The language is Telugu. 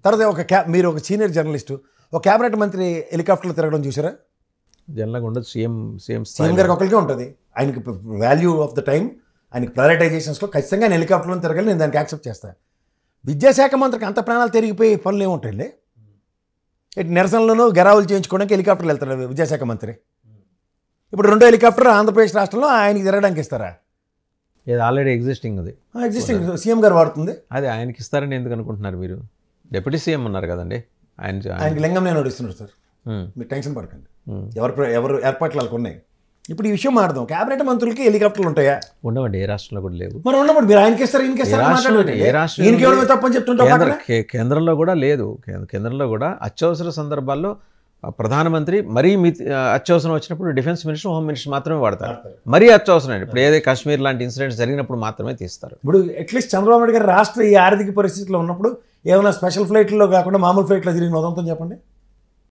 తర్వాత మీరు ఒక సీనియర్ జర్నలిస్టు, ఒక క్యాబినెట్ మంత్రి హెలికాప్టర్లో తిరగడం చూసారా? జనరల్గా ఉండదు. సీఎం గారికి ఒకరికే ఉంటుంది. ఆయనకి వాల్యూ ఆఫ్ ద టైం, ఆయనకి ప్రయారిటైజేషన్స్లో ఖచ్చితంగా ఆయన హెలికాప్టర్లో తిరగాలి, నేను దానికి యాక్సెప్ట్ చేస్తాను. విద్యాశాఖ మంత్రికి అంత ప్రాణాలు తిరిగిపోయి పనులు ఏముంటాయండి? ఇటు నిరసనలను గెరావులు చేయించుకోవడానికి హెలికాప్టర్లు వెళ్తాడు విద్యాశాఖ మంత్రి. ఇప్పుడు 2వ హెలికాప్టర్ ఆంధ్రప్రదేశ్ రాష్ట్రంలో ఆయనకి తిరగడానికి ఇస్తారా? ఇది ఆల్రెడీ ఎగ్జిస్టింగ్. అది ఎగ్జిస్టింగ్ సీఎం గారు వాడుతుంది. అది ఆయనకి ఇస్తారని ఎందుకు అనుకుంటున్నారు మీరు? డిప్యూటీ సీఎం ఉన్నారు కదండి ఆయనకి లింగం నేను నడుస్తున్నారు సార్, మీరు టెన్షన్ పడకండి. ఎవరు ఏర్పాట్లు వాళ్ళకు ఉన్నాయి. ఇప్పుడు ఈ విషయం మాట్లాడదాం. క్యాబినెట్ మంత్రులకి హెలికాప్టర్లు ఉంటాయా? ఉండవండి, ఏ రాష్ట్రంలో కూడా లేవు. మరి ఉన్నప్పుడు మీరు ఆయనకి ఇస్తారు, తప్పని చెప్తుంటారు. కేంద్రంలో కూడా లేదు. కేంద్రంలో కూడా అత్యవసర సందర్భాల్లో ప్రధానమంత్రి మరీ అత్యవసరం వచ్చినప్పుడు డిఫెన్స్ మినిస్టర్, హోమ్ మినిస్టర్ మాత్రమే వాడతారు. మరీ అత్యవసరం అండి. ఇప్పుడు ఏదో కాశ్మీర్ లాంటి ఇన్సిడెంట్స్ జరిగినప్పుడు మాత్రమే తీస్తారు. ఇప్పుడు అట్లీస్ట్ చంద్రబాబు నాయుడు గారు రాష్ట్ర ఈ ఆర్థిక పరిస్థితిలో ఉన్నప్పుడు ఏమైనా స్పెషల్ ఫ్లైట్లో కాకుండా మామూలు ఫ్లైట్లో తిరిగిన ఉదంతం చెప్పండి.